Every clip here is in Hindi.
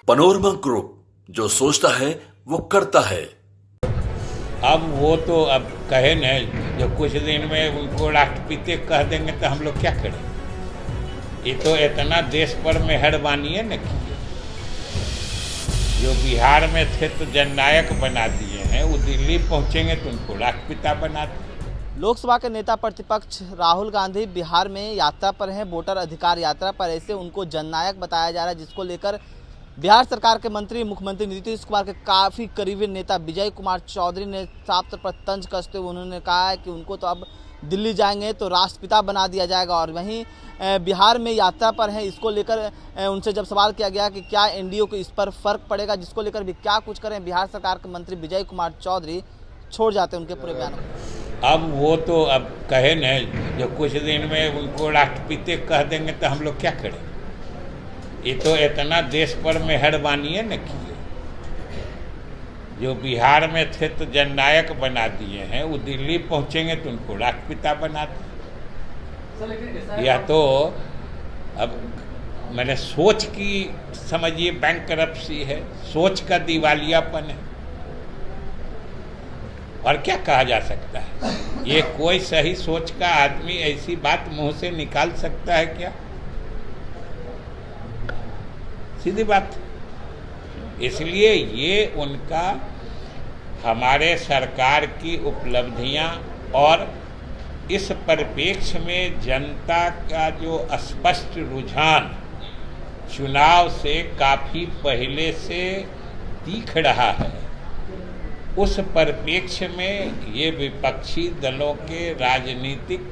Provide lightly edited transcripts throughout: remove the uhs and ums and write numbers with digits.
पनोरमा ग्रुप, जो सोचता है वो करता है। अब वो तो अब कहे नहीं, जो कुछ दिन में उनको राष्ट्रपति कह देंगे तो हम लोग क्या करें। ये तो इतना देश पर मेहरबानी है न कि जो बिहार में थे तो जननायक बना दिए हैं, वो दिल्ली पहुंचेंगे तो उनको राष्ट्रपिता बना दिए। लोकसभा के नेता प्रतिपक्ष राहुल गांधी बिहार में यात्रा पर हैं, वोटर अधिकार यात्रा पर। ऐसे उनको जननायक बताया जा रहा है, जिसको लेकर बिहार सरकार के मंत्री मुख्यमंत्री नीतीश कुमार के काफ़ी करीबी नेता विजय कुमार चौधरी ने साफ तौर पर तंज कसते हुए उन्होंने कहा है कि उनको तो अब दिल्ली जाएंगे तो राष्ट्रपिता बना दिया जाएगा। और वहीं बिहार में यात्रा पर हैं, इसको लेकर उनसे जब सवाल किया गया कि क्या एनडीए को इस पर फर्क पड़ेगा, जिसको लेकर भी क्या कुछ करें, बिहार सरकार के मंत्री विजय कुमार चौधरी छोड़ जाते हैं उनके पूरे बयानों को। अब वो तो अब कहे नहीं, जो कुछ दिन में उनको राष्ट्रपति कह देंगे तो हम लोग क्या करें। ये तो इतना देश पर मेहरबानी है न कि जो बिहार में थे तो जननायक बना दिए हैं, वो दिल्ली पहुंचेंगे तो उनको राष्ट्रपिता बना दिए। या तो अब मैंने सोच की समझिए बैंकरप्सी है, सोच का दिवालियापन है, और क्या कहा जा सकता है। ये कोई सही सोच का आदमी ऐसी बात मुंह से निकाल सकता है क्या? सीधी बात। इसलिए ये उनका हमारे सरकार की उपलब्धियां और इस परिप्रेक्ष्य में जनता का जो स्पष्ट रुझान चुनाव से काफ़ी पहले से दिख रहा है, उस परिप्रेक्ष्य में ये विपक्षी दलों के राजनीतिक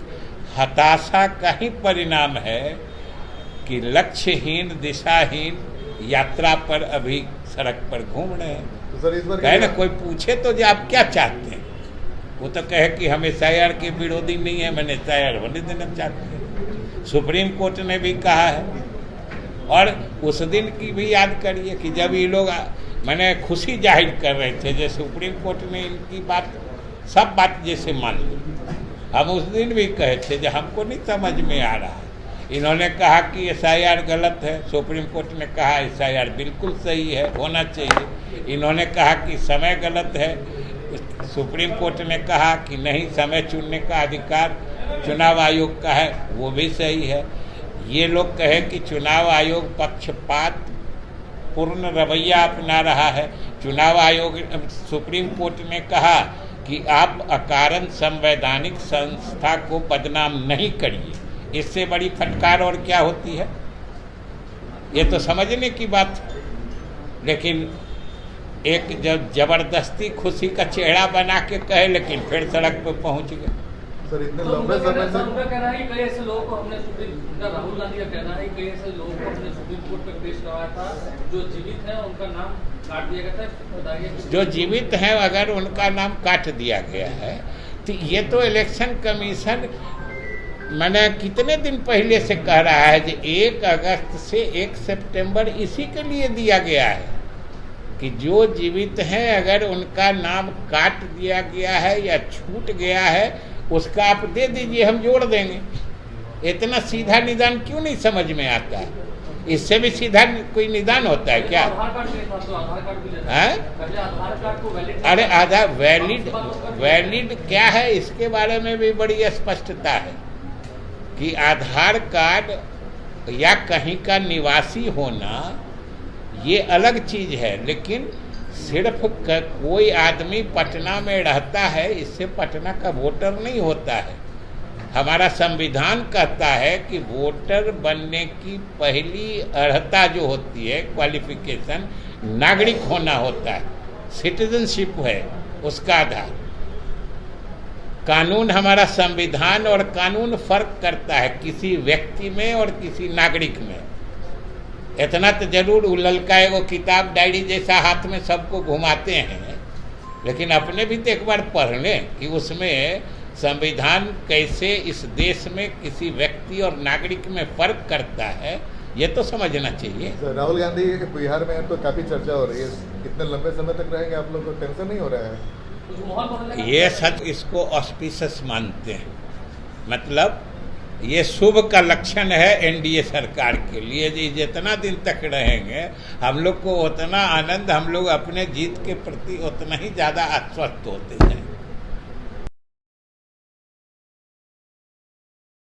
हताशा का ही परिणाम है कि लक्ष्यहीन दिशाहीन यात्रा पर अभी सड़क पर घूम रहे हैं। तो सर इस बार कहे ना कोई पूछे तो जो आप क्या चाहते हैं, वो तो कहे कि हम SIR के विरोधी नहीं है, मैंने SIR होने देना चाहते हैं। सुप्रीम कोर्ट ने भी कहा है, और उस दिन की भी याद करिए कि जब ये लोग मैंने खुशी जाहिर कर रहे थे, जैसे सुप्रीम कोर्ट ने इनकी बात सब बात जैसे मान ली। हम उस दिन भी कहे थे जो हमको नहीं समझ में आ रहा है। इन्होंने कहा कि SIR गलत है, सुप्रीम कोर्ट ने कहा SIR बिल्कुल सही है, होना चाहिए। इन्होंने कहा कि समय गलत है, सुप्रीम कोर्ट ने कहा कि नहीं, समय चुनने का अधिकार चुनाव आयोग का है, वो भी सही है। ये लोग कहे कि चुनाव आयोग पक्षपात पूर्ण रवैया अपना रहा है। चुनाव आयोग सुप्रीम कोर्ट ने कहा कि आप अकारण संवैधानिक संस्था को बदनाम नहीं करिए। इससे बड़ी फटकार और क्या होती है? ये तो समझने की बात। लेकिन एक जब जबरदस्ती खुशी का चेहरा बना के कहे, लेकिन फिर सड़क पर पहुंच गए। सर इतने लंबे समय से उनका कहना है कि कई ऐसे लोगों को हमने राहुल गांधी का कहना है कई ऐसे लोगों को हमने सुप्रीम कोर्ट में पेश करवाया था, जो जीवित हैं उनका नाम काट दिया गया था। बताइए, जो जीवित हैं अगर उनका नाम काट दिया गया है तो ये तो इलेक्शन कमीशन मैंने कितने दिन पहले से कह रहा है कि 1 अगस्त से 1 सितंबर इसी के लिए दिया गया है कि जो जीवित हैं अगर उनका नाम काट दिया गया है या छूट गया है, उसका आप दे दीजिए, हम जोड़ देंगे। इतना सीधा निदान क्यों नहीं समझ में आता है? इससे भी सीधा कोई निदान होता है क्या? अरे आधार वैलिड क्या है, इसके बारे में भी बड़ी स्पष्टता है कि आधार कार्ड या कहीं का निवासी होना ये अलग चीज है, लेकिन सिर्फ कोई आदमी पटना में रहता है, इससे पटना का वोटर नहीं होता है। हमारा संविधान कहता है कि वोटर बनने की पहली अर्हता जो होती है, क्वालिफिकेशन, नागरिक होना होता है, सिटीजनशिप है उसका आधार। कानून, हमारा संविधान और कानून फर्क करता है किसी व्यक्ति में और किसी नागरिक में। इतना तो जरूर ललका एगो किताब डायरी जैसा हाथ में सबको घुमाते हैं, लेकिन अपने भी तो एक बार पढ़ लें कि उसमें संविधान कैसे इस देश में किसी व्यक्ति और नागरिक में फर्क करता है, ये तो समझना चाहिए। राहुल गांधी बिहार में तो काफी चर्चा हो रही है, इतने लंबे समय तक रहेंगे, आप लोग को टेंशन नहीं हो रहा है? ये सच इसको ऑस्पिशियस मानते हैं, मतलब ये शुभ का लक्षण है एनडीए सरकार के लिए। जी जितना दिन तक रहेंगे हम लोग को उतना आनंद, हम लोग अपने जीत के प्रति उतना ही ज़्यादा आश्वस्त होते हैं।